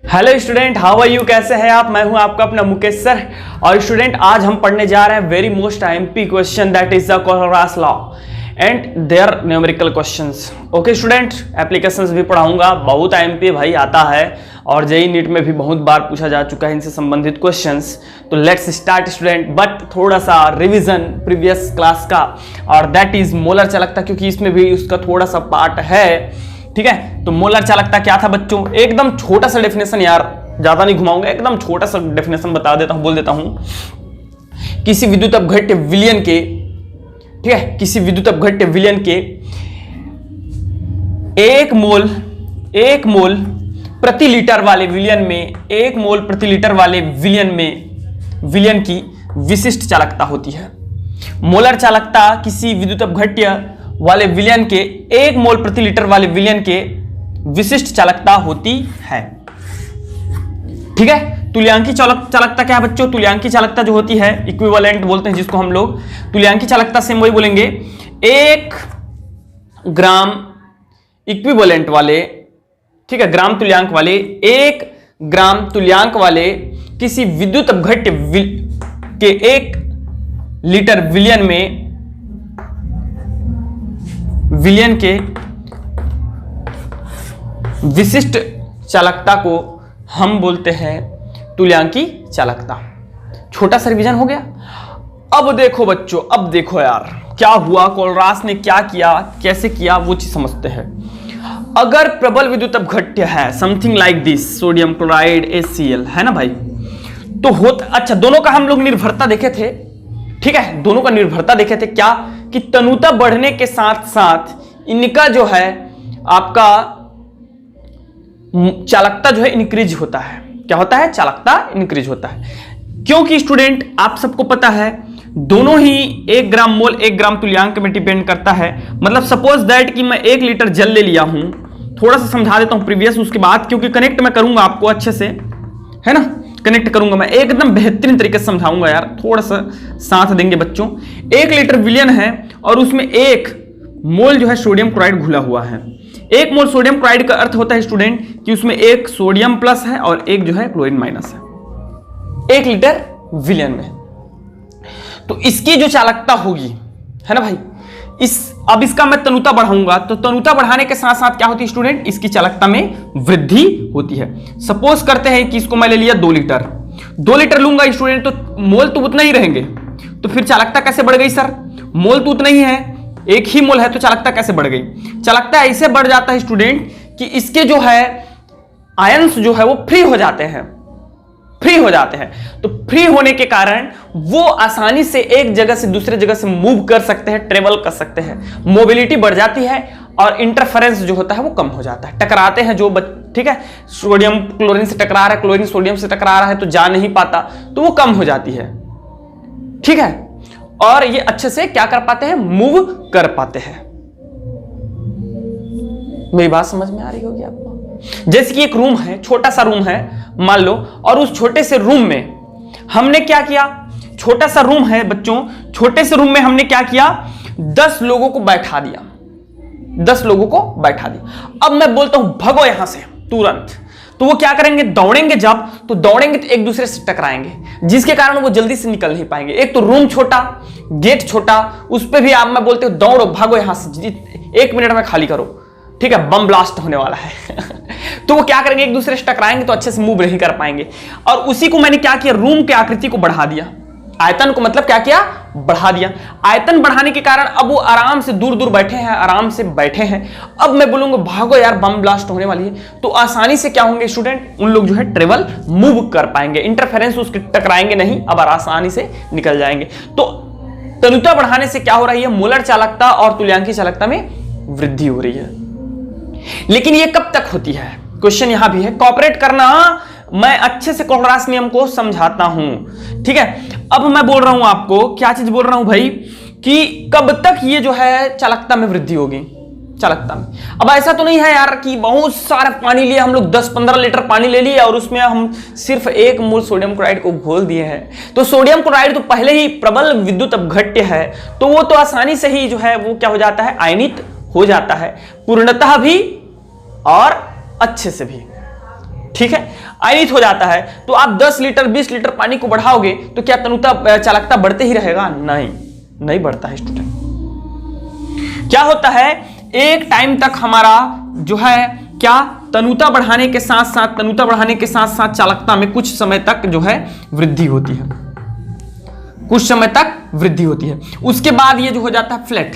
Hello student, how are you, कैसे हैं आप। मैं हूं आपका अपना मुकेश सर। और स्टूडेंट आज हम पढ़ने जा रहे हैं very most IMP question, that is the Kohlrausch law and their numerical questions. Okay student, applications भी पढ़ाऊंगा, बहुत आईएमपी भाई आता है और जेईई नीट में भी बहुत बार पूछा जा चुका है इनसे संबंधित क्वेश्चंस। तो लेट्स स्टार्ट स्टूडेंट, बट थोड़ा सा रिवीजन प्रीवियस क्लास का, और दैट इज मोलर चालकता, क्योंकि इसमें भी उसका थोड़ा सा पार्ट है। ठीक है, तो मोलर चालकता क्या था बच्चों, एकदम छोटा सा डेफिनेशन, यार ज्यादा नहीं घुमाऊंगा, एकदम छोटा सा डेफिनेशन बता देता हूं, बोल देता हूं। किसी विद्युत अपघट्य विलयन के, ठीक है, किसी विद्युत अपघट्य विलयन के एक मोल प्रति लीटर वाले विलयन में, एक मोल प्रति लीटर वाले विलयन में विलयन की विशिष्ट चालकता होती है। मोलर चालकता किसी विद्युत अपघट्य वाले विलयन के एक मोल प्रति लीटर वाले विलयन के विशिष्ट चालकता होती है। ठीक है, तुल्यांकी चालकता क्या है बच्चों, तुल्यांकी चालकता जो होती है, इक्विवेलेंट बोलते हैं जिसको हम लोग, तुल्यांकी चालकता से हम वही बोलेंगे, 1 ग्राम इक्विवेलेंट वाले, ठीक है, ग्राम तुल्यांक वाले, 1 ग्राम तुल्यांक वाले किसी विद्युत अपघट्य के 1 लीटर विलयन के विशिष्ट चालकता को हम बोलते हैं तुल्यांकी चालकता। छोटा सा रिवीजन हो गया। अब देखो बच्चों, अब देखो यार क्या हुआ, कोलरास ने क्या किया, कैसे किया, वो चीज समझते हैं। अगर प्रबल विद्युत अपघट्य है, something like this, sodium chloride HCl, है ना भाई, तो अच्छा दोनों का हम लोग निर्भरता देखे थे। ठीक है, दोनों का निर्भरता देखे थे, क्या कि तनुता बढ़ने के साथ साथ इनका जो है आपका चालकता जो है इंक्रीज होता है। क्या होता है, चालकता इंक्रीज होता है। क्योंकि स्टूडेंट आप सबको पता है दोनों ही 1 ग्राम मोल 1 ग्राम तुल्यांक में डिपेंड करता है। मतलब सपोज दैट कि मैं 1 लीटर जल ले लिया हूं, थोड़ा सा समझा देता हूं प्रीवियस, उसके बाद क्योंकि कनेक्ट मैं करूंगा आपको अच्छे से, है ना, कनेक्ट करूंगा मैं एकदम बेहतरीन तरीके से समझाऊंगा यार, थोड़ा सा साथ देंगे बच्चों। 1 लीटर विलयन है और उसमें 1 मोल जो है सोडियम क्लोराइड घुला हुआ है। 1 मोल सोडियम क्लोराइड का अर्थ होता है स्टूडेंट कि उसमें 1 सोडियम प्लस है और 1 जो है क्लोरीन माइनस है 1 लीटर विलयन में। तो इसकी जो चालकता होगी, है ना भाई, अब इसका मैं तनुता बढ़ाऊंगा, तो तनुता बढ़ाने के साथ साथ क्या होती है स्टूडेंट, इसकी चालकता में वृद्धि होती है। सपोज करते हैं कि इसको मैं ले लिया 2 लीटर लूंगा स्टूडेंट, तो मोल तो उतना ही रहेंगे, तो फिर चालकता कैसे बढ़ गई सर, मोल तो उतना ही है, 1 ही मोल है, तो चालकता कैसे बढ़ गई। चालकता ऐसे बढ़ जाता है स्टूडेंट कि इसके जो है आयंस जो है वो फ्री हो जाते हैं। तो फ्री होने के कारण वो आसानी से एक जगह से दूसरे जगह से मूव कर सकते हैं, ट्रेवल कर सकते हैं, मोबिलिटी बढ़ जाती है और इंटरफेरेंस जो होता है वो कम हो जाता है। टकराते हैं जो ठीक है, सोडियम क्लोरीन से टकरा रहा है, क्लोरीन सोडियम से टकरा रहा है, तो जा नहीं पाता, तो वो कम हो जाती है। ठीक है, और ये अच्छे से क्या कर पाते हैं, मूव कर पाते हैं। मेरी बात समझ में आ रही होगी आपको। जैसे कि एक रूम है, छोटा सा रूम है मान लो, और उस छोटे से रूम में हमने क्या किया, छोटा सा रूम है बच्चों, छोटे से रूम में हमने क्या किया, 10 लोगों को बैठा दिया, 10 लोगों को बैठा दिया। अब मैं बोलता हूं भगो यहां से तुरंत, तो वो क्या करेंगे, दौड़ेंगे, जब तो दौड़ेंगे तो एक दूसरे से टकराएंगे, जिसके कारण वो जल्दी से निकल नहीं पाएंगे। एक तो रूम छोटा, गेट छोटा, उस पर भी आप मैं बोलते हो दौड़ो, भागो यहां से, 1 मिनट में खाली करो, ठीक है, बम ब्लास्ट होने वाला है। तो वो क्या करेंगे, एक दूसरे से टकराएंगे तो अच्छे से मूव नहीं कर पाएंगे। और उसी को मैंने क्या किया, रूम की आकृति को बढ़ा दिया, आयतन को मतलब क्या किया, बढ़ा दिया। आयतन बढ़ाने के कारण अब वो आराम से दूर दूर बैठे हैं, आराम से बैठे हैं। अब मैं बोलूंगा भागो यार, बम ब्लास्ट होने वाली है, तो आसानी से क्या होंगे स्टूडेंट, उन लोग जो है ट्रेवल मूव कर पाएंगे, इंटरफेरेंस उसके टकराएंगे नहीं, अब आसानी से निकल जाएंगे। तो तनुता बढ़ाने से क्या हो रही है, मोलर चालकता और तुल्यांकी चालकता में वृद्धि हो रही है। लेकिन ये कब तक होती है, क्वेश्चन यहां भी है, कॉपरेट करना, मैं अच्छे से कोलरास नियम को समझाता हूं। ठीक है, अब मैं बोल रहा हूं आपको, क्या चीज बोल रहा हूं भाई, कि कब तक ये जो है चालकता में वृद्धि होगी, चालकता में। अब ऐसा तो नहीं है यार कि बहुत सारा पानी लिए हम लोग, 10-15 लीटर पानी ले लिए और उसमें हम सिर्फ 1 मोल सोडियम क्लोराइड को घोल दिए हैं। तो सोडियम क्लोराइड तो पहले ही प्रबल विद्युत अपघट्य है, तो वो तो आसानी से ही जो है वो क्या हो जाता है, आयनित हो जाता है, पूर्णतः भी और अच्छे से भी। ठीक है, आयनित हो जाता है, तो आप 10 लीटर 20 लीटर पानी को बढ़ाओगे तो क्या तनुता चालकता बढ़ते ही रहेगा? नहीं, नहीं बढ़ता है स्टूडेंट। क्या होता है, एक टाइम तक हमारा जो है क्या तनुता बढ़ाने के साथ साथ चालकता में कुछ समय तक जो है वृद्धि होती है, कुछ समय तक वृद्धि होती है। उसके बाद ये जो हो जाता है फ्लैट,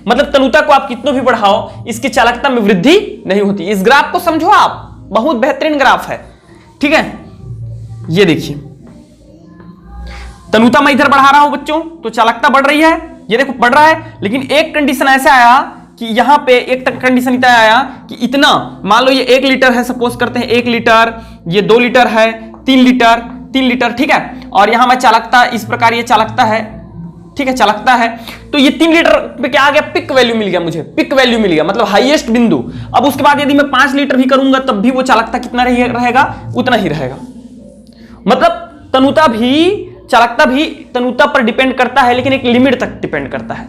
मतलब तनुता को आप कितना भी बढ़ाओ इसकी चालकता में वृद्धि नहीं होती। इस ग्राफ को समझो आप, बहुत बेहतरीन ग्राफ है, ठीक है। ये देखिए तनुता मैं इधर बढ़ा रहा हूं बच्चों तो चालकता बढ़ रही है, ये देखो बढ़ रहा है, लेकिन एक कंडीशन ऐसा आया कि यहां पे एक कंडीशन इतना आया कि इतना, मान लो ये 1 लीटर है, सपोज करते हैं 1 लीटर, ये 2 लीटर है, 3 लीटर, ठीक है, और यहां मैं चालकता इस प्रकार ये चालकता है, ठीक है, चालकता है, तो ये 3 लीटर पे क्या आ गया, पिक वैल्यू मिल गया मुझे, पिक वैल्यू मिल गया, मतलब हाईएस्ट बिंदु। अब उसके बाद यदि मैं 5 लीटर भी करूंगा तब भी वो चालकता कितना रहेगा, उतना ही रहेगा। मतलब तनुता भी, चालकता भी तनुता पर डिपेंड करता है, लेकिन एक लिमिट तक डिपेंड करता है।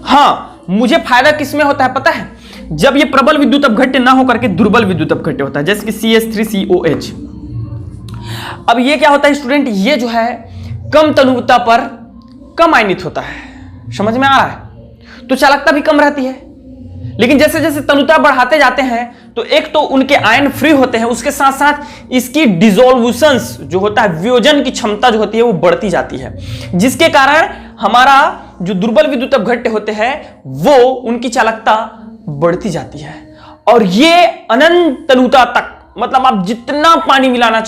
हाँ, मुझे फायदा किसमें होता है पता है, जब ये प्रबल विद्युत अपघट्य ना होकर के दुर्बल विद्युत अपघट्य होता है, जैसे कि CH3COH। अब ये क्या होता है स्टूडेंट, ये जो है कम तनुता पर कम आयनित होता है, समझ में आ रहा है, तो चालकता भी कम रहती है। लेकिन जैसे जैसे तनुता बढ़ाते जाते हैं तो एक तो उनके आयन फ्री होते हैं, उसके साथ साथ इसकी डिसोल्यूशंस जो होता है, वियोजन की क्षमता जो होती है वो बढ़ती जाती है, जिसके कारण हमारा जो दुर्बल विद्युत अपघट्य होते हैं वो उनकी चालकता बढ़ती जाती है। और ये अनंत तनुता तक, मतलब आप जितना पानी मिलाना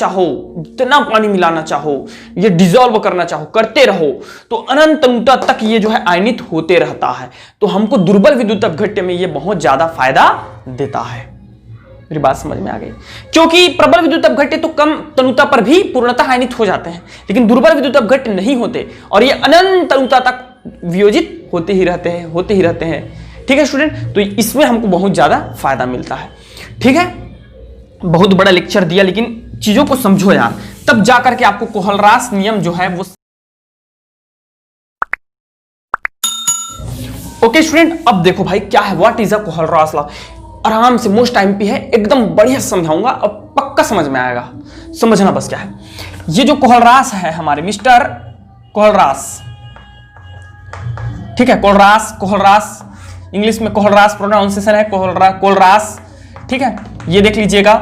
चाहो, ये डिसॉल्व करना चाहो, करते रहो, तो अनंत तनुता तक ये जो है आयनित होते रहता है। तो हमको दुर्बल विद्युत अपघट्य में ये बहुत ज्यादा फायदा देता है। मेरी बात समझ में आ गई? क्योंकि प्रबल विद्युत अपघट्य तो कम तनुता पर भी पूर्णतः आयनित हो जाते हैं, लेकिन दुर्बल विद्युत अपघट्य नहीं होते, और ये अनंत तनुता तक वियोजित होते ही रहते हैं। ठीक है स्टूडेंट, तो इसमें हमको बहुत ज्यादा फायदा मिलता है। ठीक है, बहुत बड़ा लेक्चर दिया, लेकिन चीजों को समझो यार, तब जाकर के आपको कोहलरास नियम जो है वो। ओके स्टूडेंट, अब देखो भाई क्या है, व्हाट इज अ कोहलरास लॉ। आराम से, मोस्ट टाइम पे है, एकदम बढ़िया समझाऊंगा और पक्का समझ में आएगा, समझना बस क्या है। ये जो कोहलरास है हमारे मिस्टर कोहलरास, ठीक है, कोहलरास इंग्लिश में कोहलरास प्रोनाउंसिएशन है, कोहलरास, ठीक है, ये देख लीजिएगा।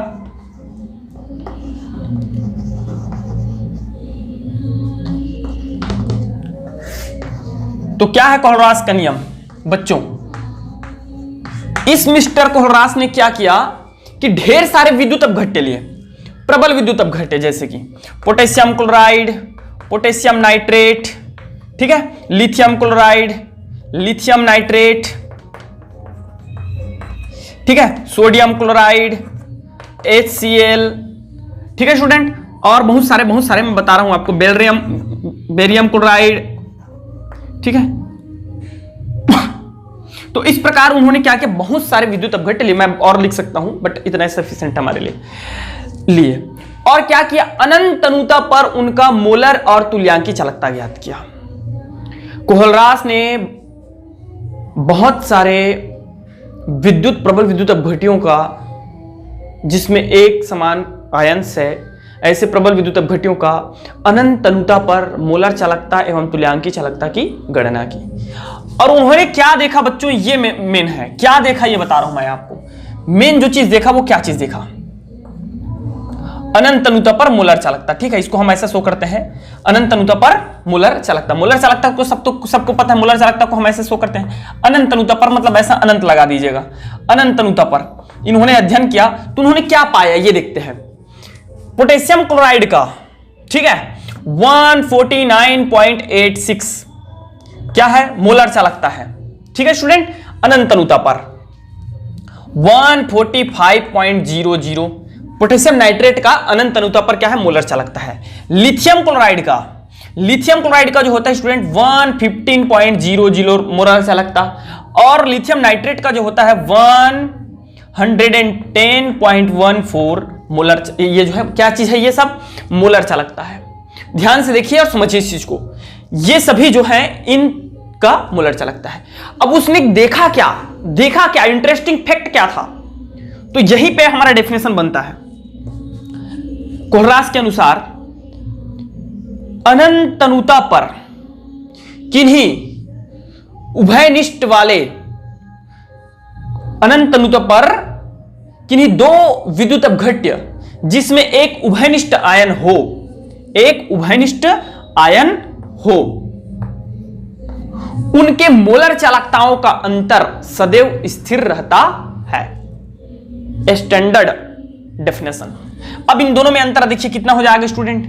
तो क्या है कोहलरास का नियम बच्चों? इस मिस्टर कोहलरास ने क्या किया कि ढेर सारे विद्युत अपघट्य लिए, प्रबल विद्युत अपघट्य, जैसे कि पोटेशियम क्लोराइड, पोटेशियम नाइट्रेट, ठीक है, लिथियम क्लोराइड, लिथियम नाइट्रेट, ठीक है, सोडियम क्लोराइड, HCl, ठीक है स्टूडेंट, और बहुत सारे मैं बता रहा हूं आपको, बेरियम क्लोराइड, ठीक है। तो इस प्रकार उन्होंने क्या किया, बहुत सारे विद्युत अपघट्य लिए, मैं और लिख सकता हूं बट इतना सफिशिएंट हमारे लिए। और क्या किया, अनंत तनुता पर उनका मोलर और तुल्यांकी चालकता ज्ञात किया। कोहलरास ने बहुत सारे प्रबल विद्युत अपघट्यों का, जिसमें एक समान आयंस है, ऐसे प्रबल विद्युत अपघट्यों का अनंत तनुता पर मोलर चालकता एवं तुल्यांकी चालकता की गणना की। और उन्होंने क्या देखा बच्चों, ये मेन है, क्या देखा ये बता रहा हूं मैं आपको। मेन जो चीज देखा वो क्या चीज देखा, अनंत तनुता पर मोलर चालकता, ठीक है, इसको हम ऐसा शो करते हैं, अनंत तनुता पर मोलर चालकता। मोलर चालकता को सबको पता है, मोलर चालकता को हम ऐसे शो करते हैं, अनंत तनुता पर, मतलब ऐसा अनंत लगा दीजिएगा, अनंत तनुता पर इन्होंने अध्ययन किया। तो उन्होंने क्या पाया ये देखते हैं। पोटेशियम क्लोराइड का, ठीक है, 149.86 क्या है, मोलर चालकता है, ठीक है स्टूडेंट, अनंत तनुता पर 145.00 पोटेशियम नाइट्रेट का अनंत तनुता पर क्या है, मोलर चालकता है। लिथियम क्लोराइड का जो होता है स्टूडेंट 115.00 मोलर चालकता, और लिथियम नाइट्रेट का जो होता है 110.14 मोलर। ये जो है क्या चीज है, ये सब मोलर चालकता है। ध्यान से देखिए और समझिए इस चीज को, ये सभी जो है इनका मोलर चालकता है। अब उसने देखा क्या, इंटरेस्टिंग फैक्ट क्या था, तो यहीं पे हमारा डेफिनेशन बनता है। कोलरास के अनुसार अनंत तनुता पर किन्हीं उभयनिष्ठ वाले अनंत तनुता पर किन्हीं दो विद्युत अपघट्य जिसमें एक उभयनिष्ठ आयन हो, एक उभयनिष्ठ आयन हो, उनके मोलर चालकताओं का अंतर सदैव स्थिर रहता है। Standard definition. अब इन दोनों में अंतर देखिए कितना हो जाएगा स्टूडेंट,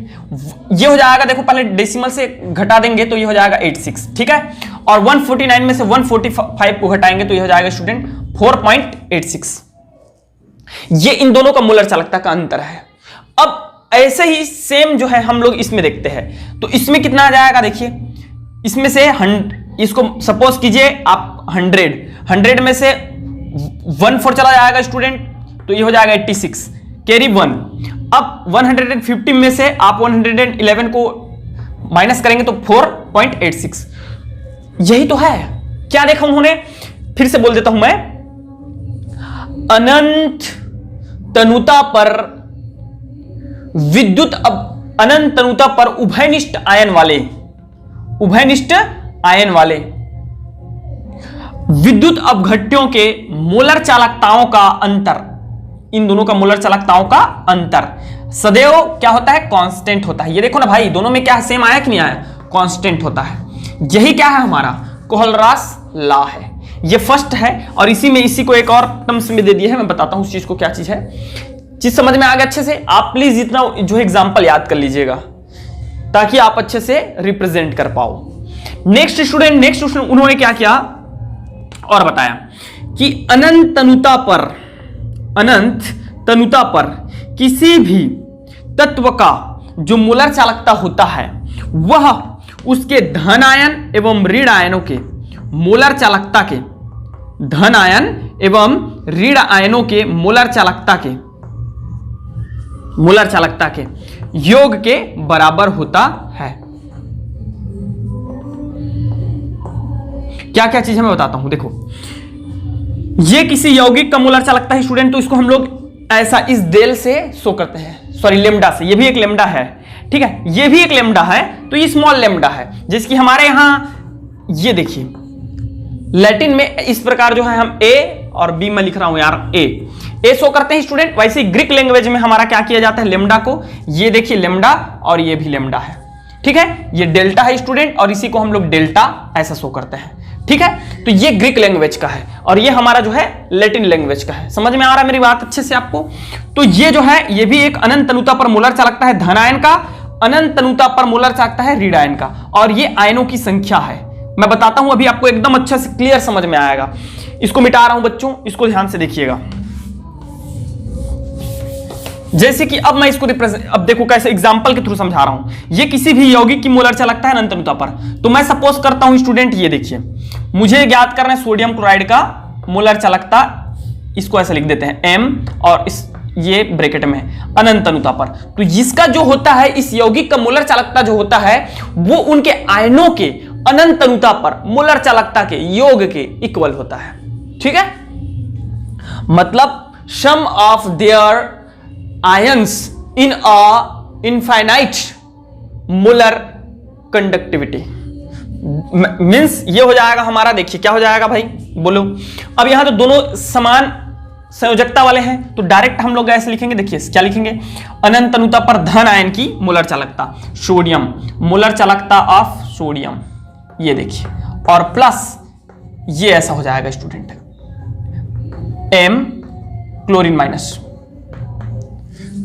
ये हो जाएगा, देखो पहले डेसिमल से घटा देंगे तो ये हो जाएगा 86, ठीक है, और 149 में से 145 को घटाएंगे तो ये हो जाएगा स्टूडेंट 4.86। ये इन दोनों का मोलर चालकता का अंतर है। अब ऐसे ही सेम जो है हम लोग इसमें देखते हैं, तो इसमें कितना आ जाएगा देखिए, इसमें से इसको सपोज कीजिए आप 100 में से 1/4 चला जाएगा स्टूडेंट, तो ये हो जाएगा 86, कैरी 1। अब 150 में से आप 111 को माइनस करेंगे तो 4.86। यही तो है। क्या देखा उन्होंने, फिर से बोल देता हूं मैं, अनंत तनुता पर विद्युत अनंत तनुता पर उभयनिष्ठ आयन वाले विद्युत अपघट्यों के मोलर चालकताओं का अंतर, इन दोनों का मोलर चालकताओं का अंतर सदैव क्या होता है, कांस्टेंट होता है। ये देखो ना भाई, दोनों में क्या सेम आया कि नहीं आया, कांस्टेंट होता है। यही क्या है, हमारा कोहलरास लॉ है। ये फर्स्ट है, और इसी को एक और टर्म्स में दे दिया है, मैं बताता हूं उस चीज को क्या चीज है। चीज समझ में आ गया अच्छे से? आप प्लीज इतना जो एग्जांपल याद कर लीजिएगा ताकि आप अच्छे से रिप्रेजेंट कर पाओ। नेक्स्ट स्टूडेंट उन्होंने क्या किया और बताया कि अनंत तनुता पर किसी भी तत्व का जो मोलर चालकता होता है वह उसके धन आयन एवं ऋण आयनों के मोलर चालकता के धन आयन एवं ऋण आयनों के मोलर चालकता के योग के बराबर होता है। क्या क्या चीज है मैं बताता हूं। देखो, ये किसी यौगिक का मोलर चालकता है स्टूडेंट, तो इसको हम लोग ऐसा इस डेल से शो करते हैं, सॉरी लेमडा से। ये भी एक लेमडा है, ठीक है, ये भी एक लेमडा है, तो ये स्मॉल लेमडा है, जिसकी हमारे यहां ये देखिए लैटिन में इस प्रकार जो है हम ए और बी में लिख रहा हूं यार, ए शो करते हैं स्टूडेंट। वैसे ग्रीक लैंग्वेज में हमारा क्या किया जाता है, लेमडा को, ये देखिए लेमडा और ये भी लेमडा है, ठीक है, ये डेल्टा है स्टूडेंट, और इसी को हम लोग डेल्टा ऐसा शो करते हैं, ठीक है। तो ये ग्रीक लैंग्वेज का है और ये हमारा जो है लैटिन लैंग्वेज का है। समझ में आ रहा है मेरी बात अच्छे से आपको? तो ये जो है ये भी एक अनंत तनुता पर मोलर चालकता है धन आयन का, अनंत तनुता पर मोलर चालकता है ऋण आयन का, और ये आयनों की संख्या है। मैं बताता हूं अभी आपको एकदम अच्छा से क्लियर समझ में आएगा। इसको मिटा रहा हूं बच्चों, इसको ध्यान से देखिएगा। जैसे कि अब मैं इसको अब देखो कैसे एग्जांपल के थ्रू समझा रहा हूं। ये किसी भी यौगिक की मोलर चालकता है अनंत तनुता पर, तो मैं सपोज करता हूं स्टूडेंट, ये देखिए मुझे ज्ञात करना है सोडियम क्लोराइड का मोलर चालकता, इसको ऐसे लिख देते हैं m, और इस ये ब्रैकेट में अनंत तनुता पर। तो इसका जो होता है, इस यौगिक का मोलर चालकता जो होता है वो उनके आयनों के अनंत तनुता पर मोलर चालकता के योग के इक्वल होता है, ठीक है। मतलब sum of their ions in a infinite molar conductivity means ये हो जाएगा हमारा, देखिए क्या हो जाएगा भाई बोलो। अब यहां तो दोनों समान संयोजकता वाले हैं, तो डायरेक्ट हम लोग ऐसे लिखेंगे, देखिए क्या लिखेंगे, अनंत तनुता पर धन आयन की मोलर चालकता, सोडियम मोलर चालकता ऑफ सोडियम, ये देखिए, और प्लस ये ऐसा हो जाएगा स्टूडेंट m क्लोरीन माइनस।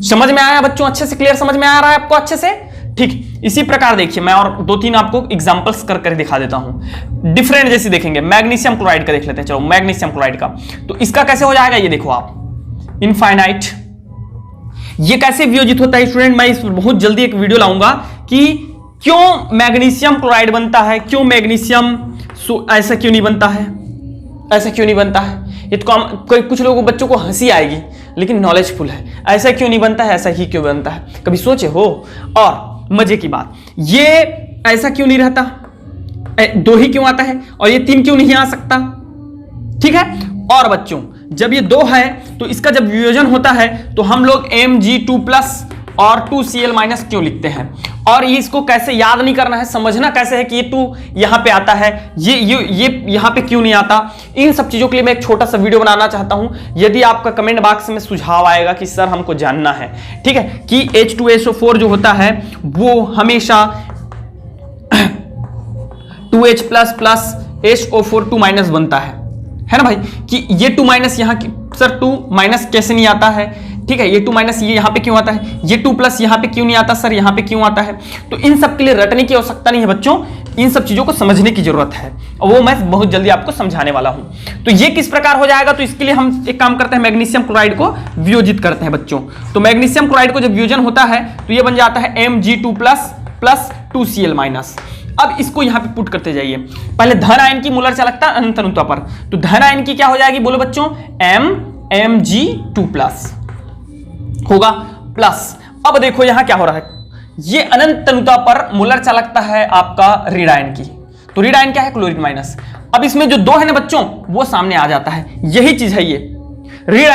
समझ में आया बच्चों? अच्छे से क्लियर समझ में आ रहा है आपको अच्छे से? ठीक, इसी प्रकार देखिए मैं और 2-3 आपको एग्जांपल्स कर दिखा देता हूं। डिफरेंट जैसे देखेंगे, मैग्नीशियम क्लोराइड का देख लेते हैं। चलो मैग्नीशियम क्लोराइड का, तो इसका कैसे हो जाएगा, ये देखो आप, इनफाइनाइट। ये कैसे वियोजित होता है स्टूडेंट, मैं इस पर बहुत जल्दी एक वीडियो लाऊंगा कि क्यों मैग्नीशियम क्लोराइड बनता है, क्यों मैग्नीशियम ऐसा क्यों नहीं बनता है, ऐसा क्यों नहीं बनता है। ये तो कोई कुछ लोगों बच्चों को हंसी आएगी, लेकिन नॉलेजफुल है। ऐसा क्यों नहीं बनता है, ऐसा ही क्यों बनता है, कभी सोचे हो? और मजे की बात, ये ऐसा क्यों नहीं रहता, 2 ही क्यों आता है, और ये 3 क्यों नहीं आ सकता, ठीक है। और बच्चों जब ये 2 है तो इसका जब वियोजन होता है तो हम लोग Mg2+ और 2Cl माइनस क्यों लिखते हैं, और ये इसको कैसे याद नहीं करना है, समझना कैसे है कि ये 2 यहां पे आता है, ये यहां पे क्यों नहीं आता। इन सब चीजों के लिए मैं एक छोटा सा वीडियो बनाना चाहता हूं। यदि आपका कमेंट बॉक्स में सुझाव आएगा कि सर हमको जानना है, ठीक है, कि H2SO4 जो होता है वो हमेशा 2H plus plus SO4 2 minus बनता है ना भाई, कि ये 2 माइनस यहाँ सर 2 माइनस कैसे नहीं आता है, ठीक है, ये 2 माइनस ये यहाँ पे क्यों आता है, ये 2 प्लस यहाँ पे क्यों नहीं आता सर, यहाँ पे क्यों आता है। तो इन सब के लिए रटने की आवश्यकता नहीं है बच्चों, इन सब चीजों को समझने की जरूरत है, और वो मैं बहुत जल्दी आपको समझाने वाला हूं। तो ये किस प्रकार हो जाएगा, तो इसके लिए हम एक काम करते हैं, मैग्नीशियम क्लोराइड को वियोजित करते हैं बच्चों। तो मैग्नीशियम क्लोराइड को जब वियोजन होता है तो ये बन जाता है Mg2 प्लस 2Cl माइनस। अब इसको यहां पे पुट करते जाइए, पहले धन आयन की मोलर चालकता अनंत अनुता पर, तो धन आयन की क्या हो जाएगी बोलो बच्चों, Mg2 प्लस होगा प्लस। अब देखो यहां क्या हो रहा है, ये अनंत अनुता पर मोलर चालकता है आपका ऋण आयन की, तो ऋण आयन क्या है, क्लोरीन माइनस। अब इसमें जो 2 है ना बच्चों वो सामने आ जाता है, यही चीज है, ये ऋण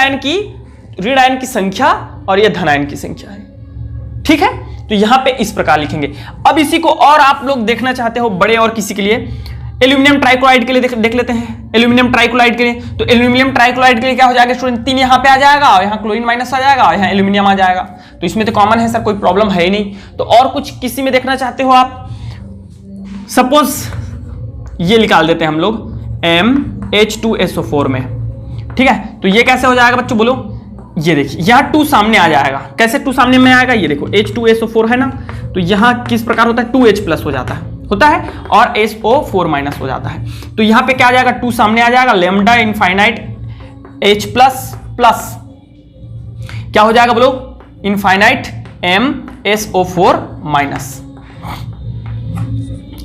आयन की संख्या और ये धन आयन की संख्या है, ठीक है। तो यहां पे इस प्रकार लिखेंगे। अब इसी को और आप लोग देखना चाहते हो बड़े और किसी के लिए, एल्यूमिनियम ट्राइक्लोराइड के लिए देख लेते हैं। एल्यूमिनियम ट्राइक्लोराइड के लिए, तो एल्यूमिनियम ट्राइक्लोराइड के लिए क्या हो जाएगा स्टूडेंट, 3 यहां पे आ जाएगा और यहां क्लोरीन माइनस आ जाएगा और यहां एल्यूमिनियम आ जाएगा, तो इसमें तो कॉमन है सर, कोई प्रॉब्लम है ही नहीं। तो और कुछ किसी में देखना चाहते हो आप, सपोज ये निकाल देते हैं हम लोग MH2SO4 में, ठीक है। तो ये कैसे हो जाएगा बच्चों बोलो, ये देखिए यहां 2 सामने आ जाएगा, कैसे 2 सामने में आएगा, ये देखो H2SO4 है ना, तो यहां किस प्रकार होता है, 2H प्लस हो जाता है और SO4 माइनस हो जाता है। तो यहां पे क्या आ जाएगा, 2 सामने आ जाएगा, lambda infinite H plus plus क्या हो जाएगा बोलो, इनफाइनाइट MSO4 माइनस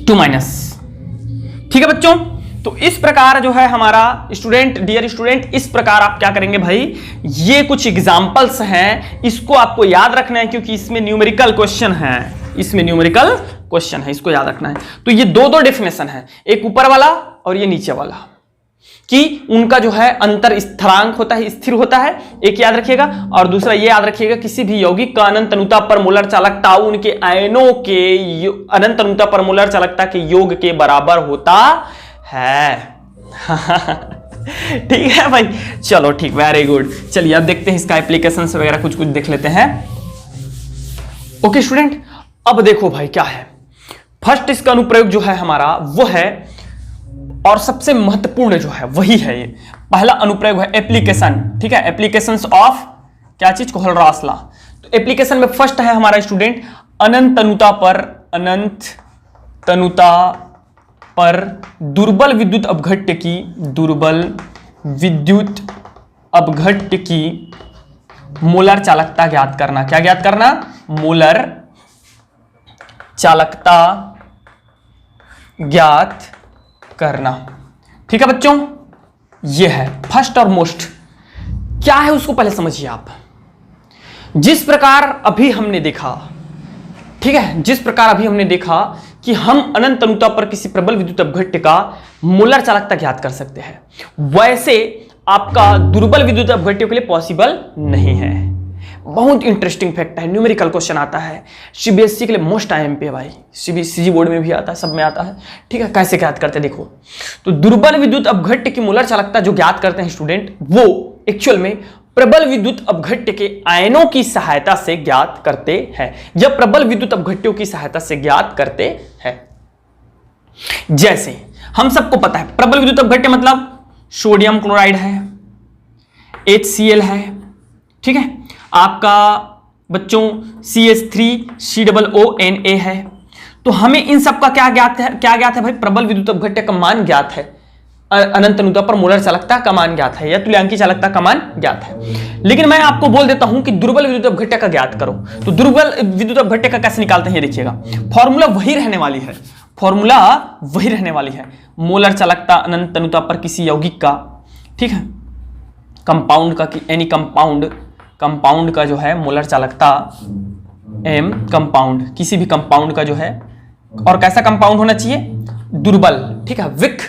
2 माइनस, ठीक है बच्चों। तो इस प्रकार जो है हमारा स्टूडेंट, डियर स्टूडेंट, इस प्रकार आप क्या करेंगे भाई, ये कुछ एग्जांपल्स हैं, इसको आपको याद रखना है क्योंकि इसमें न्यूमेरिकल क्वेश्चन है, इसको याद रखना है। तो ये दो डेफिनेशन है, एक ऊपर वाला और ये नीचे वाला, कि उनका जो है अंतर स्थिरांक होता है, स्थिर होता है, एक याद रखिएगा, और दूसरा ये याद रखिएगा किसी भी यौगिक का अनंत अनुता पर मोलर चालकता उनके आयनों के अनंत अनुता पर मोलर चालकता के योग के बराबर होता है। ठीक है भाई, चलो ठीक, वेरी गुड। चलिए अब देखते हैं इसका एप्लीकेशन वगैरह कुछ देख लेते हैं। ओके स्टूडेंट, अब देखो भाई क्या है, फर्स्ट इसका अनुप्रयोग जो है हमारा वो है, और सबसे महत्वपूर्ण जो है वही है, ये पहला अनुप्रयोग है एप्लीकेशन, ठीक है, एप्लीकेशंस ऑफ क्या चीज, कोहलरास लॉ। तो एप्लीकेशन में फर्स्ट है हमारा स्टूडेंट, अनंत तनुता पर दुर्बल विद्युत अपघट्य की मोलर चालकता ज्ञात करना। क्या ज्ञात करना, मोलर चालकता ज्ञात करना, ठीक है बच्चों। ये है फर्स्ट और मोस्ट, क्या है उसको पहले समझिए आप। जिस प्रकार अभी हमने देखा, ठीक है, जिस प्रकार अभी हमने देखा कि हम अनंत अनुता पर किसी प्रबल विद्युत अपघट्य का मोलर चालकता ज्ञात कर सकते हैं, वैसे आपका दुर्बल विद्युत अपघट्यों के लिए पॉसिबल नहीं है। बहुत इंटरेस्टिंग फैक्ट है, न्यूमेरिकल क्वेश्चन आता है, सीबीएसई के लिए मोस्ट आईएमपी है भाई, सीबीएसई बोर्ड में भी आता है, सब में आता है, ठीक है। कैसे ज्ञात करते हैं देखो, तो दुर्बल विद्युत अपघट्य की मोलर चालकता जो ज्ञात करते हैं स्टूडेंट, वो एक्चुअल में प्रबल विद्युत अपघट्य के आयनों की सहायता से ज्ञात करते हैं, या प्रबल विद्युत अपघट्यों की सहायता से ज्ञात करते हैं। जैसे हम सबको पता है प्रबल विद्युत अपघट्य मतलब सोडियम क्लोराइड है, HCl है, ठीक है, आपका बच्चों CH3COONA है। तो हमें इन सब का क्या ज्ञात है भाई, प्रबल विद्युत अपघट्य का मान ज्ञात है, अनंत अनुता पर मोलर चालकता का मान ज्ञात है, या तुल्यांकी चालकता का मान ज्ञात है। लेकिन मैं आपको बोल देता हूं कि दुर्बल विद्युत अपघट्य का ज्ञात करो। तो दुर्बल विद्युत अपघट्य का कैसे निकालते हैं, ये देखिएगा, फॉर्मूला वही रहने वाली है, मोलर चालकता अनंत अनुता पर किसी यौगिक का, ठीक है, कंपाउंड का, एनी कंपाउंड का जो है मोलर चालकता M कंपाउंड, किसी भी कंपाउंड का जो है, और कैसा कंपाउंड होना चाहिए, दुर्बल, ठीक है, वीक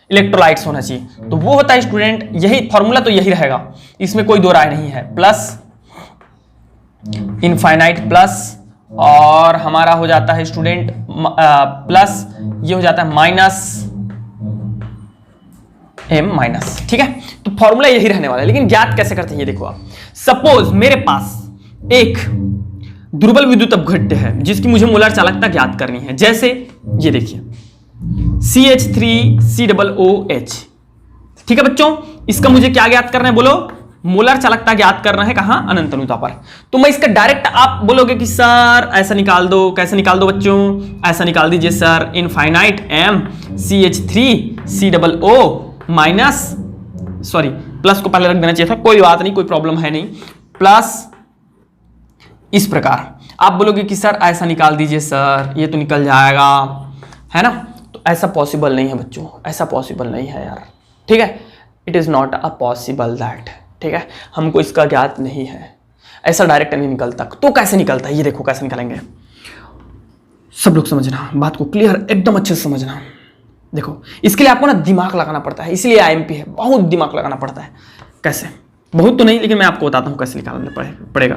इलेक्ट्रोलाइट्स होना चाहिए। तो वो होता है स्टूडेंट, यही फॉर्मूला तो यही रहेगा, इसमें कोई दो राय नहीं है, प्लस इनफाइनाइट प्लस, और हमारा हो जाता है स्टूडेंट प्लस, ये हो जाता है माइनस m माइनस। ठीक है, तो फॉर्मूला यही रहने वाला है, लेकिन ज्ञात कैसे करते हैं ये देखो आप। सपोज मेरे पास एक दुर्बल विद्युत अपघट्य है जिसकी मुझे मोलर चालकता ज्ञात करनी है, जैसे ये देखिए CH3COOH। ठीक है बच्चों, इसका मुझे क्या ज्ञात करना है बोलो, मोलर चालकता ज्ञात करना है, कहां, अनंत अनुता पर। तो मैं इसका डायरेक्ट, आप बोलोगे कि सर ऐसा निकाल दो, कैसे निकाल दो बच्चों, ऐसा निकाल दीजिए sir, infinite m CH3COO minus, sorry plus को पहले रख देना चाहिए था, कोई बात नहीं, कोई प्रॉब्लम है नहीं, प्लस इस प्रकार। आप बोलोगे कि सर ऐसा निकाल दीजिए सर, ये तो निकल जाएगा, है ना, तो ऐसा पॉसिबल नहीं है बच्चों, ऐसा पॉसिबल नहीं है यार। ठीक है, it is not a possible that. ठीक है, हमको इसका ज्ञात नहीं है, ऐसा डायरेक्ट नहीं निकलता। तो कैसे निकलता है ये देखो, कैसे निकालेंगे, सब लोग समझना बात को, क्लियर एकदम अच्छे से समझना। देखो इसके लिए आपको ना दिमाग लगाना पड़ता है, इसलिए IMP है, बहुत दिमाग लगाना पड़ता है। कैसे, बहुत तो नहीं, लेकिन मैं आपको बताता हूं कैसे निकालना पड़ेगा।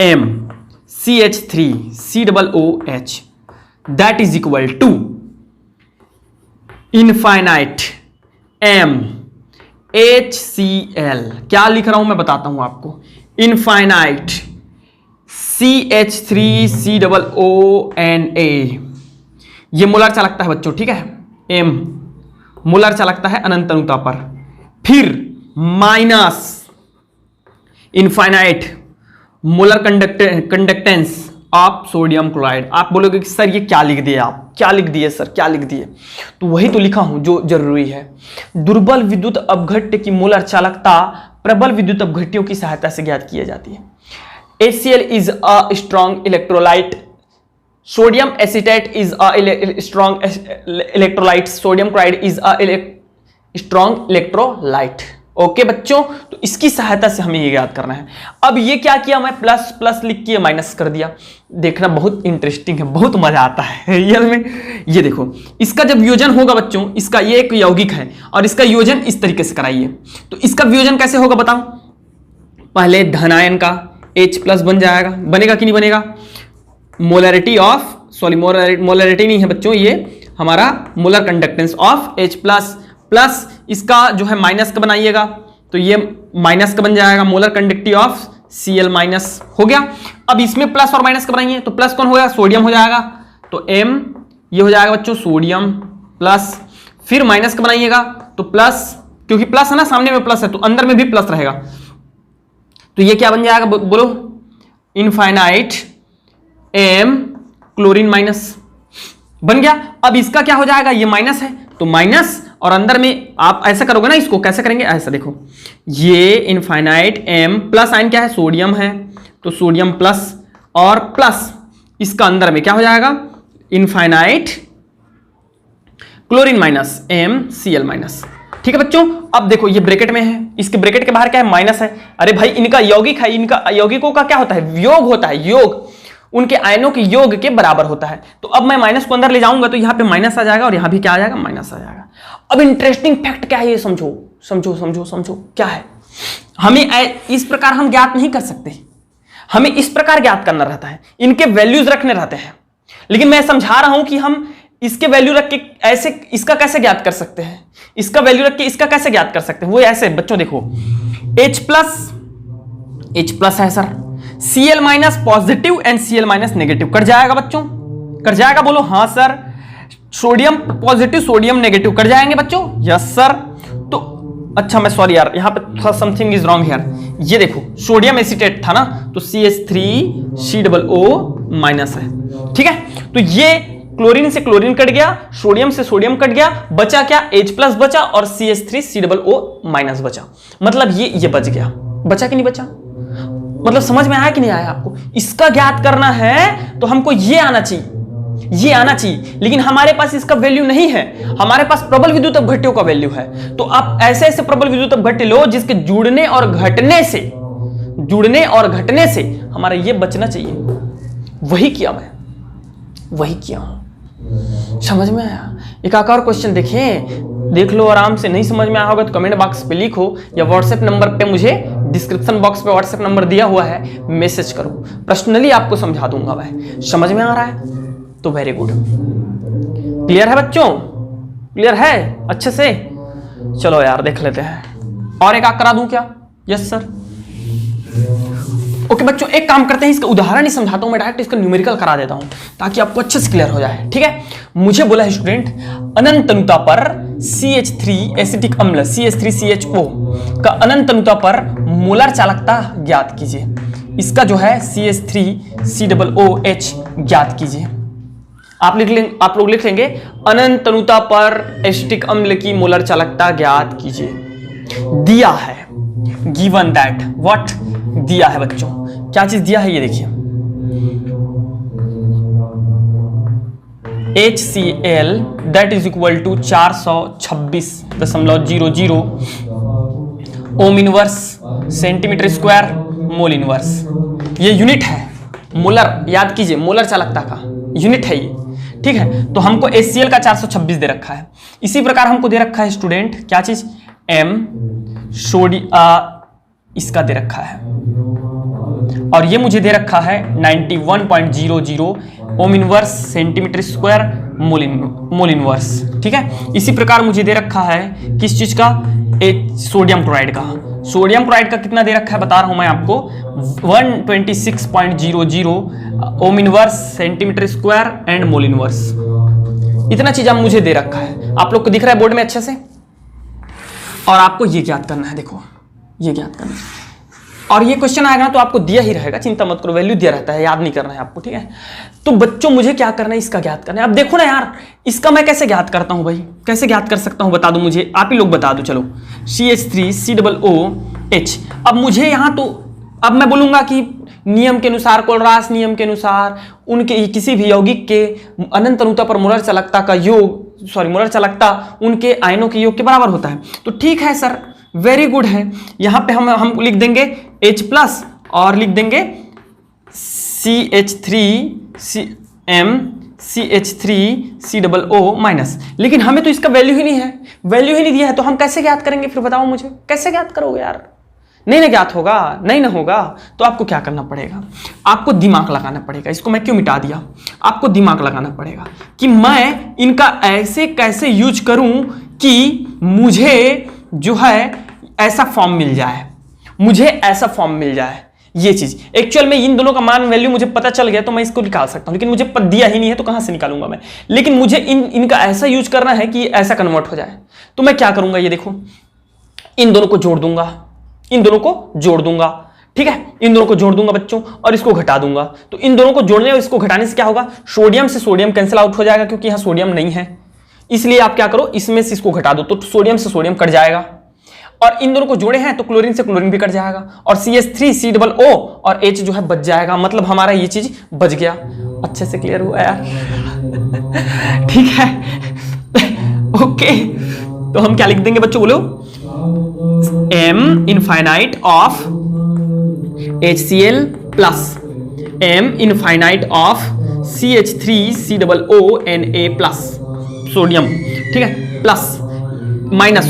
m CH3COOH that is equal to infinite m HCl, क्या लिख रहा हूं मैं बताता हूं आपको, इनफाइनाइट CH3COONA, ये मोलर चालकता है बच्चों। ठीक है, m मोलर चालकता है अनंत अनुता पर, फिर minus infinite molar conductance of sodium chloride. आप बोलोगे कि सर ये क्या लिख दिए, आप क्या लिख दिए सर, क्या लिख दिए, तो वही तो लिखा हूं जो जरूरी है। दुर्बल विद्युत अपघट्य की मोलर चालकता प्रबल विद्युत अपघट्यों की सहायता से ज्ञात की जाती है। HCl is a strong electrolyte, sodium acetate is a strong electrolyte, sodium chloride is a strong electrolyte. Okay बच्चों, तो इसकी सहायता से हमें ये याद करना है। अब ये क्या किया, मैं प्लस प्लस लिख के माइनस कर दिया। देखना बहुत इंटरेस्टिंग है, बहुत मजा आता है रियल में। ये देखो, इसका जब योजन होगा बच्चों, इसका ये एक यौगिक है और इसका योजन इस तरीके से कराइए, तो इसका वियोजन कैसे होगा बताओ। पहले धनायन का H प्लस बन जाएगा, बनेगा कि नहीं बनेगा, मोलरिटी ऑफ, सॉरी मोलरिटी नहीं है बच्चों, ये हमारा molar conductance of H plus, plus इसका जो है माइनस का बनाइएगा, तो ये माइनस का बन जाएगा, molar conductivity of Cl minus हो गया। अब इसमें प्लस और माइनस का बनाइए, तो प्लस कौन हो गया, सोडियम हो जाएगा, तो M ये हो जाएगा बच्चों सोडियम प्लस, फिर माइनस का बनाइएगा तो प्लस, क्योंकि प्लस है ना, सामने में प्लस है तो अंदर में भी प्लस रहेगा, तो ये क्या बन जाएगा बोलो, इनफाइनाइट M क्लोरीन माइनस बन गया। अब इसका क्या हो जाएगा, ये माइनस है तो माइनस, और अंदर में आप ऐसा करोगे ना, इसको कैसे करेंगे, ऐसा देखो, ये इनफाइनाइट M प्लस साइन क्या है, सोडियम है, तो सोडियम प्लस और प्लस, इसका अंदर में क्या हो जाएगा, infinite chlorine minus MCl minus. ठीक है बच्चों, अब देखो ये ब्रैकेट में है, इसके ब्रैकेट के बाहर क्या है, माइनस है। अरे भाई इनका यौगिक है, इनका यौगिकों का क्या होता है, योग होता है, योग उनके आयनों के योग के बराबर होता है। तो अब मैं माइनस को अंदर ले जाऊंगा तो यहां पे माइनस आ जाएगा और यहां भी क्या आ जाएगा, माइनस आ जाएगा। अब इंटरेस्टिंग फैक्ट क्या है ये समझो समझो समझो समझो, क्या है, हमें इस प्रकार हम ज्ञात नहीं कर सकते, हमें इस प्रकार ज्ञात करना रहता है, इनके वैल्यूज रखने रहते हैं। लेकिन मैं समझा रहा हूं कि हम इसके वैल्यू रख के ऐसे इसका कैसे ज्ञात कर सकते हैं, इसका वैल्यू रख के इसका कैसे ज्ञात कर सकते हैं, वो ऐसे बच्चों देखो, H प्लस है sir, Cl minus positive and Cl minus negative, cut जाएगा बच्चों, कट जाएगा, बोलो हाँ sir. Sodium positive sodium negative cut जाएंगे बच्चों, यस सर। तो अच्छा मैं सॉरी यार, यहां पे थोड़ा समथिंग इज रॉन्ग हियर, ये देखो सोडियम एसीटेट था ना, तो CH3COO माइनस है, ठीक है। तो ये क्लोरीन से क्लोरीन कट गया, सोडियम से सोडियम कट गया, बचा क्या, H प्लस बचा और CH3COO माइनस बचा, मतलब ये बच गया, बचा कि नहीं बचा, मतलब समझ में आया कि नहीं आया आपको। इसका ज्ञात करना है तो हमको ये आना चाहिए, ये आना चाहिए, लेकिन हमारे पास इसका वैल्यू नहीं है, हमारे पास प्रबल विद्युत अपघट्यों का वैल्यू है। तो आप ऐसे ऐसे प्रबल विद्युत अपघट्य लो जिसके जुड़ने और घटने से हमारा ये बचना चाहिए, वही किया मैं, वही किया हूं। समझ में आया। एक और क्वेश्चन देखें, देख लो आराम से, नहीं समझ में आया होगा तो कमेंट बॉक्स पे लिखो या व्हाट्सएप नंबर पे मुझे डिस्क्रिप्शन बॉक्स पे व्हाट्सएप नंबर दिया हुआ है, मैसेज करो, पर्सनली आपको समझा दूंगा मैं। समझ में आ रहा है तो वेरी गुड। क्लियर है बच्चों? क्लियर है अच्छे से? चलो यार देख लेते हैं। और एक आग करा दूं क्या? Yes sir. ओके बच्चों, एक काम करते हैं, इसका उदाहरण ही समझाता हूं मैं, डायरेक्ट इसका न्यूमेरिकल करा देता हूं ताकि आपको अच्छे से क्लियर हो जाए। ठीक है, मुझे बोला है स्टूडेंट, अनंत अनुता पर CH3 एसिटिक अम्ल CH3CHO का अनंत अनुता पर मोलर चालकता ज्ञात कीजिए। इसका जो है CH3COOH ज्ञात कीजिए। आप लोग लिख लेंगे अनंत अनुता पर एसिटिक अम्ल की मोलर चालकता ज्ञात कीजिए। दिया है, गिवन दैट, व्हाट दिया है बच्चों, क्या चीज दिया है ये देखिए, HCl that is equal to 426.00 ohm inverse centimetre square mole inverse. ये यूनिट है मोलर, याद कीजिए मोलर चालकता का यूनिट है ये। ठीक है, तो हमको HCl का 426 दे रखा है। इसी प्रकार हमको दे रखा है स्टूडेंट क्या चीज, M इसका दे रखा है, और ये मुझे दे रखा है 91.00 ओम inverse centimetre square mole inverse. ठीक है, इसी प्रकार मुझे दे रखा है किस चीज का, सोडियम क्लोराइड का। सोडियम क्लोराइड का कितना दे रखा है बता रहा हूं मैं आपको, 126.00 ओम inverse centimetre square and mole inverse. इतना चीज अब मुझे दे रखा है, आप लोग को दिख रहा है बोर्ड में अच्छे से। और आपको ये ज्ञात करना है, देखो ये ज्ञात करना है, और ये क्वेश्चन आएगा ना तो आपको दिया ही रहेगा, चिंता मत करो, वैल्यू दिया रहता है, याद नहीं करना है आपको। ठीक है, तो बच्चों मुझे क्या करना है, इसका ज्ञात करना है। अब देखो ना यार, इसका मैं कैसे ज्ञात करता हूं भाई, कैसे ज्ञात कर सकता हूं बता दो मुझे, आप ही लोग बता दो। चलो CH3COOH। अब मुझे यहां तो, अब मैं बोलूंगा कि नियम के अनुसार, कोलरास नियम के अनुसार उनके किसी भी यौगिक के अनंत अनुता पर मोलर चालकता का योग, मोलर चालकता उनके आयनों के योग के बराबर होता है। तो ठीक है सर, वेरी गुड है। यहां पे हम लिख देंगे H+ और लिख देंगे CH3CO। लेकिन हमें तो इसका वैल्यू ही नहीं है, वैल्यू ही नहीं दिया है, तो हम कैसे ज्ञात करेंगे फिर बताओ मुझे, कैसे ज्ञात करोगे यार? नहीं ना ज्ञात होगा, नहीं ना होगा, तो आपको क्या करना पड़ेगा, आपको दिमाग लगाना पड़ेगा। इसको मैं क्यों मिटा दिया, आपको दिमाग लगाना पड़ेगा कि मैं इनका ऐसे कैसे यूज करूं कि मुझे जो है ऐसा फॉर्म मिल जाए, मुझे ऐसा फॉर्म मिल जाए। ये चीज एक्चुअल में इन दोनों का मान वैल्यू मुझे पता चल गया तो मैं इसको निकाल सकता हूं, लेकिन मुझे दिया ही नहीं है तो कहां से निकालूंगा मैं। लेकिन मुझे इनका ऐसा यूज करना है कि ऐसा कन्वर्ट हो जाए। तो मैं क्या करूंगा, ये देखो, इन दोनों को जोड़ दूंगा, इन दोनों को जोड़ दूंगा। ठीक है, इन दोनों को जोड़ दूंगा बच्चों, और इसको घटा दूंगा। तो इन दोनों को जोड़ने और इसको घटाने से क्या होगा, सोडियम से सोडियम कैंसिल आउट हो जाएगा, क्योंकि यहां सोडियम नहीं है। इसलिए आप क्या करो, इसमें से इसको घटा दो तो सोडियम से सोडियम कट जाएगा, और इन दोनों को जोड़े हैं तो क्लोरीन से क्लोरीन भी कट जाएगा, और CH3COO और H जो है बच जाएगा। मतलब हमारा ये चीज बच गया। अच्छे से क्लियर हुआ यार? ठीक है ओके, तो हम क्या लिख देंगे बच्चों, बोलो, M infinite of HCl plus M infinite of CH3COONA plus sodium. ठीक है, प्लस माइनस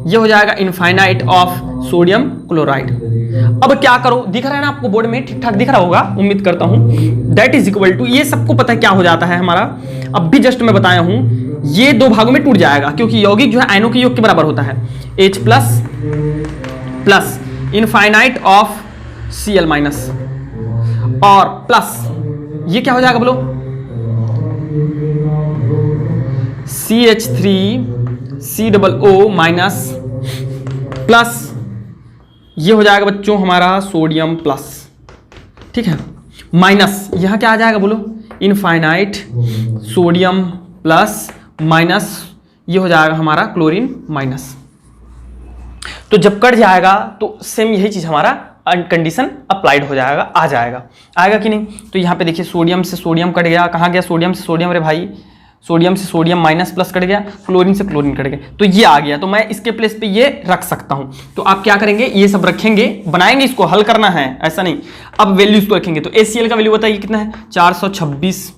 ये हो जाएगा इनफाइनाइट ऑफ सोडियम क्लोराइड। अब क्या करो, दिख रहा है ना आपको बोर्ड में, ठीक ठाक दिख रहा होगा उम्मीद करता हूं। दैट इज इक्वल टू, ये सबको पता है क्या हो जाता है हमारा, अब भी जस्ट मैं बताया हूं, ये दो भागों में टूट जाएगा क्योंकि यौगिक जो है आयनों के योग के बराबर होता है। H plus infinite of Cl minus, और प्लस ये क्या हो जाएगा बोलो, CH3COO माइनस, प्लस ये हो जाएगा बच्चों हमारा सोडियम प्लस। ठीक है, माइनस यहां क्या आ जाएगा बोलो, इनफाइनाइट सोडियम प्लस माइनस ये हो जाएगा हमारा क्लोरीन माइनस। तो जब कट जाएगा तो सेम यही चीज हमारा कंडीशन अप्लाइड हो जाएगा, आ जाएगा, आएगा कि नहीं। तो यहाँ पे देखिए सोडियम से सोडियम कट गया, कहाँ गया सोडियम से सोडियम, अरे भाई सोडियम से सोडियम माइनस प्लस कट गया, क्लोरीन से क्लोरीन कट गया, तो ये आ गया। तो मैं इसके प्लेस पे ये रख सकता हूं। तो आप क्या करेंगे, ये सब रखेंगे, बनाएंगे, इसको हल करना है, ऐसा नहीं। अब वैल्यू इसको रखेंगे तो HCl का वैल्यू बताइए कितना है, 426।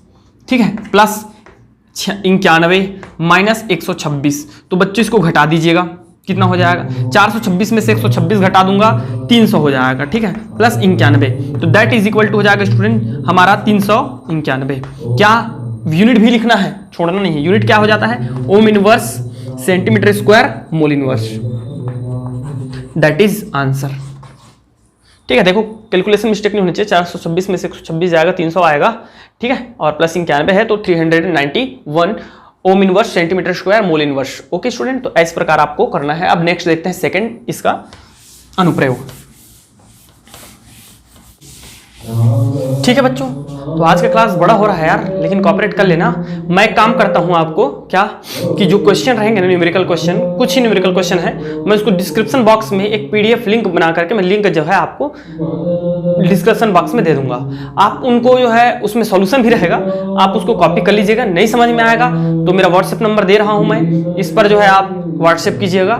ठीक है, प्लस 91 माइनस 126। तो बच्चों इसको घटा दीजिएगा, कितना हो जाएगा, 426 में से 126 घटा दूंगा 300 हो जाएगा, ठीक है, प्लस 91, तो दैट इज इक्वल टू हो जाएगा स्टूडेंट हमारा 391। क्या यूनिट भी लिखना है, छोड़ना नहीं है। यूनिट क्या हो जाता है, ओम inverse centimetre square mole inverse, that is answer. ठीक है, देखो कैलकुलेशन मिस्टेक नहीं होनी चाहिए। 426 में से 126 जाएगा, 300 आएगा, ठीक है, और प्लस 91 है तो 391 ओम inverse centimetre square mole inverse. Okay student, तो इस प्रकार आपको करना है। अब नेक्स्ट देखते हैं सेकंड इसका अनुप्रयोग। ठीक है बच्चों, तो आज का क्लास बड़ा हो रहा है यार, लेकिन कॉपरेट कर लेना। मैं एक काम करता हूं आपको क्या, कि जो क्वेश्चन रहेंगे ना न्यूमेरिकल क्वेश्चन, कुछ ही न्यूमेरिकल क्वेश्चन है, मैं उसको डिस्क्रिप्शन बॉक्स में एक पीडीएफ लिंक बना करके मैं लिंक जो है आपको डिस्क्रिप्शन बॉक्स में दे दूंगा। आप उनको जो है उसमें सॉल्यूशन भी रहेगा, आप उसको कॉपी कर लीजिएगा। नहीं समझ में आएगा तो मेरा व्हाट्सएप नंबर दे रहा हूं मैं, इस पर जो है आप व्हाट्सएप कीजिएगा,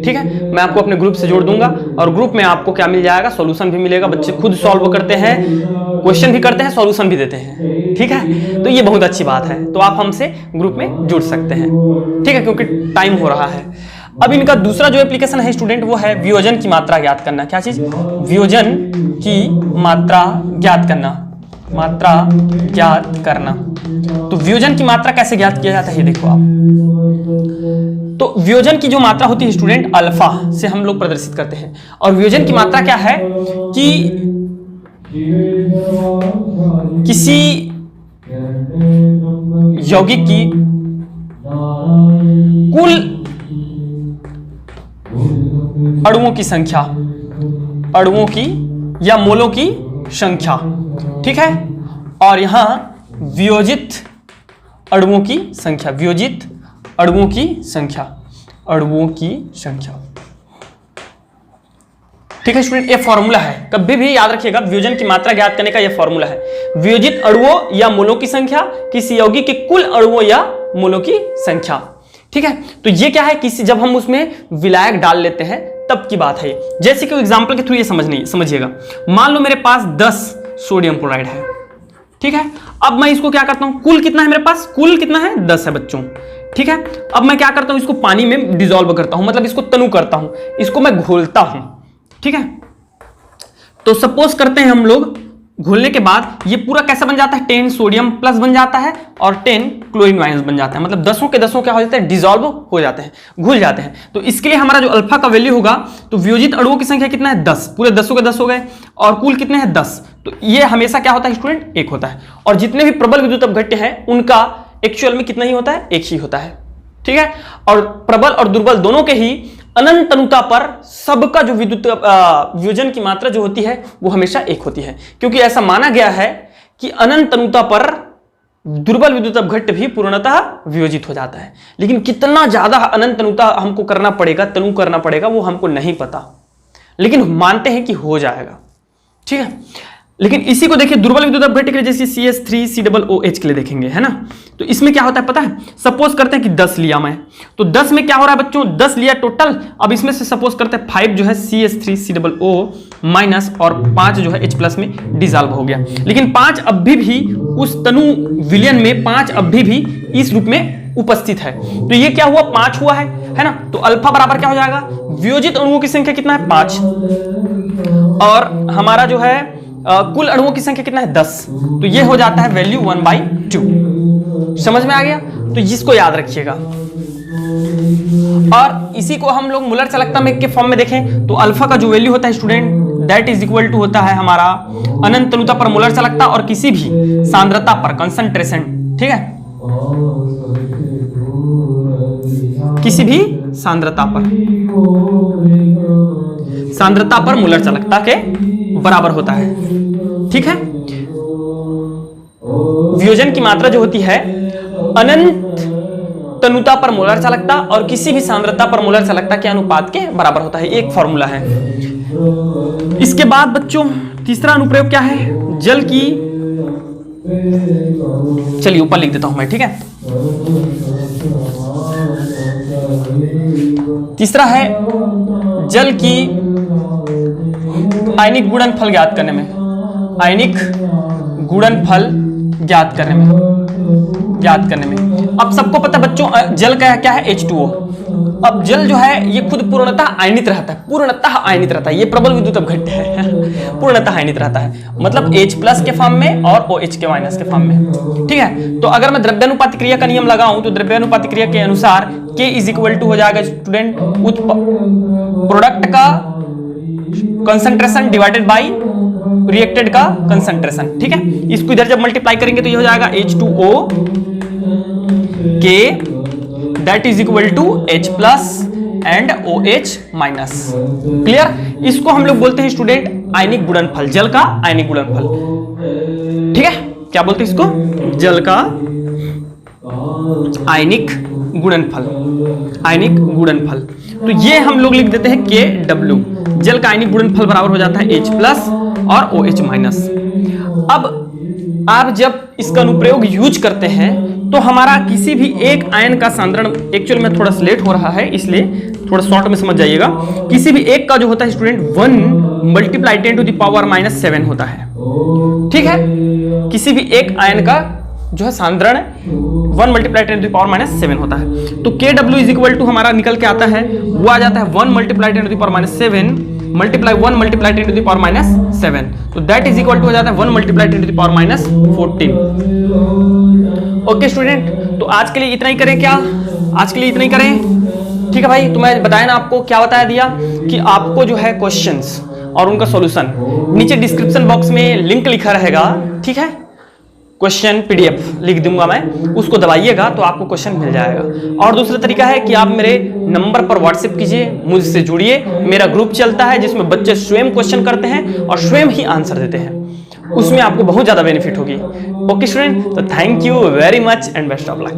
ठीक है, मैं आपको अपने ग्रुप से जोड़ दूंगा और ग्रुप में आपको क्या मिल जाएगा, सॉल्यूशन भी मिलेगा। बच्चे खुद सॉल्व करते हैं, क्वेश्चन भी करते हैं, सॉल्यूशन भी देते हैं, ठीक है, तो ये बहुत अच्छी बात है। तो आप हमसे ग्रुप में जुड़ सकते हैं, ठीक है, क्योंकि टाइम हो रहा है। अब इनका दूसरा जो एप्लीकेशन है स्टूडेंट, वो है वियोजन की मात्रा ज्ञात करना। क्या चीज, वियोजन की मात्रा ज्ञात करना, मात्रा ज्ञात करना। तो वियोजन की मात्रा कैसे ज्ञात किया जाता है, ये देखो आप। तो वियोजन की जो मात्रा होती है स्टूडेंट, अल्फा से हम लोग प्रदर्शित करते हैं। और वियोजन की मात्रा क्या है कि किसी यौगिक की कुल अणुओं की संख्या, अणुओं की या मोलों की संख्या, ठीक है, और यहां वियोजित अणुओं की संख्या, वियोजित अणुओं की संख्या, अणुओं की संख्या, ठीक है स्टूडेंट, ये फॉर्मूला है। कभी भी याद रखिएगा, वियोजन की मात्रा ज्ञात करने का यह फॉर्मूला है। वियोजित अणुओं या मोलों की संख्या, किसी यौगिक के कुल अणुओं या मोलों की संख्या, ठीक है। तो ये क्या है, किसी जब हम उसमें विलायक डाल लेते हैं तब की बात है। जैसे कि एग्जांपल के थ्रू ये समझिएगा। मान लो मेरे पास 10 सोडियम क्लोराइड है, ठीक है। अब मैं इसको क्या करता हूं, कुल कितना है मेरे पास, कुल कितना है, 10 है बच्चों, ठीक है। अब मैं क्या करता हूं, इसको पानी में डिसॉल्व करता हूं, मतलब इसको तनु करता हूं, इसको मैं घोलता हूं, ठीक है। तो सपोज करते हैं हम लोग, घोलने के बाद ये पूरा कैसा बन जाता है, 10 सोडियम प्लस बन जाता है और 10 क्लोरीन माइनस बन जाता है। मतलब 10 के 10 क्या हो जाता है, डिसॉल्व हो जाते हैं, घुल जाते हैं। तो इसके लिए हमारा जो अल्फा का वैल्यू होगा, तो वियोजित अणुओं की संख्या कितना है, 10, पूरे 10 के 10 हो गए, और कुल कितने हैं, 10। तो ये हमेशा क्या होता है स्टूडेंट, 1 होता है। और जितने भी प्रबल विद्युत अपघट्य हैं उनका एक्चुअल में कितना ही होता है, 1 ही होता है, ठीक है। और प्रबल और दुर्बल दोनों के ही अनंत तनुता पर सबका जो विद्युत वियोजन की मात्रा जो होती है वो हमेशा 1 होती है, क्योंकि ऐसा माना गया है कि अनंत तनुता पर दुर्बल विद्युत अपघट्य भी पूर्णतः वियोजित हो जाता है। लेकिन कितना ज्यादा अनंत तनुता हमको करना पड़ेगा, तनु करना पड़ेगा, वो हमको नहीं पता, लेकिन मानते हैं कि हो जाएगा, ठीक है। लेकिन इसी को देखिए दुर्बल विद्युत अपघट्य के लिए, जैसे CH3COOH के लिए देखेंगे, है ना। तो इसमें क्या होता है पता है, सपोज करते हैं कि 10 लिया मैं, तो 10 में क्या हो रहा है बच्चों, 10 लिया टोटल। अब इसमें से सपोज करते हैं 5 जो है CH3COO माइनस और 5 जो है H+ में डिसॉल्व हो गया। लेकिन 5 अभी भी उस तनु विलयन में 5 अभी भी इस रूप में उपस्थित है। तो ये क्या हुआ, 5 हुआ है ना। तो अल्फा बराबर क्या हो जाएगा, वियोजित अणुओं की संख्या कितना है, 5, और हमारा जो है कुल अणुओं की संख्या कितना है, 10। तो ये हो जाता है वैल्यू 1/2। समझ में आ गया, तो इसको याद रखिएगा। और इसी को हम लोग मुलर चालकता में के फॉर्म में देखें तो अल्फा का जो वैल्यू होता है student, that is equal to होता है हमारा अनंत तनुता पर मुलर चालकता और किसी भी सांद्रता पर, कंसंट्रेशन, ठीक है, किसी भी सांद्रता पर मुलर चालकता के बराबर होता है, ठीक है। वियोजन की मात्रा जो होती है अनंत तनुता पर मोलर चालकता और किसी भी सांद्रता पर मोलर चालकता के अनुपात के बराबर होता है। एक फॉर्मूला है। इसके बाद बच्चों तीसरा अनुप्रयोग क्या है, जल की, चलिए ऊपर लिख देता हूं मैं, ठीक है। तीसरा है जल की आयनिक गुणनफल ज्ञात करने में, आयनिक गुणनफल ज्ञात करने में। अब सबको पता बच्चों जल का क्या है, H2O, अब जल जो है ये खुद पूर्णतः आयनित रहता है, पूर्णतः आयनित रहता है, ये प्रबल विद्युत अपघट्य है पूर्णतः आयनित रहता है, मतलब H+ के फॉर्म में और OH के माइनस के फॉर्म में। ठीक है, तो अगर मैं द्रव्यानुपाती क्रिया का नियम लगाऊं तो द्रव्यानुपाती क्रिया के अनुसार K = हो जाएगा स्टूडेंट प्रोडक्ट का कंसंट्रेशन डिवाइडेड बाई रिएक्टेड का कंसंट्रेशन। ठीक है, इसको इधर जब मल्टीप्लाई करेंगे तो ये हो जाएगा H2O K that is equal to H+ and OH minus. Clear, इसको हम लोग बोलते हैं स्टूडेंट आयनिक गुणनफल, जल का आयनिक गुणनफल। ठीक है, क्या बोलते हैं इसको? जल का आयनिक गुणनफल, आयनिक गुणनफल। तो ये हम लोग लिख देते हैं KW, जल का आयनिक गुणनफल बराबर हो जाता है H+ और OH माइनस। अब आप जब इसका अनुप्रयोग यूज करते हैं तो हमारा किसी भी एक आयन का सांद्रण, एक्चुअल में थोड़ा लेट हो रहा है इसलिए थोड़ा शॉर्ट में समझ जाइएगा, किसी भी एक का जो होता है स्टूडेंट 1 × 10⁻⁷ होता है। ठीक है, किसी भी एक आयन का जो है सांद्रण 1 × 10⁻⁷ होता है। तो KW = हमारा निकल के आता है, वो आ जाता है 1 × 10⁻⁷ मल्टीप्लाई 1 × 10⁻⁷, तो दैट इज इक्वल टू हो जाता है 1 × 10⁻14। ओके स्टूडेंट, तो आज के लिए इतना ही करें क्या? आज के लिए इतना ही करें, ठीक है भाई। तो मैं बताया ना आपको, क्या बताया दिया कि आपको जो है क्वेश्चंस और उनका सॉल्यूशन नीचे डिस्क्रिप्शन बॉक्स में लिंक लिखा रहेगा। ठीक है, क्वेश्चन PDF लिख दूंगा मैं, उसको दबाइएगा तो आपको क्वेश्चन मिल जाएगा। और दूसरा तरीका है कि आप मेरे नंबर पर व्हाट्सएप कीजिए, मुझसे जुड़िए। मेरा ग्रुप चलता है जिसमें बच्चे स्वयं क्वेश्चन करते हैं और स्वयं ही आंसर देते हैं, उसमें आपको बहुत ज्यादा बेनिफिट होगी। ओके स्टूडेंट, तो thank you very much and best of luck.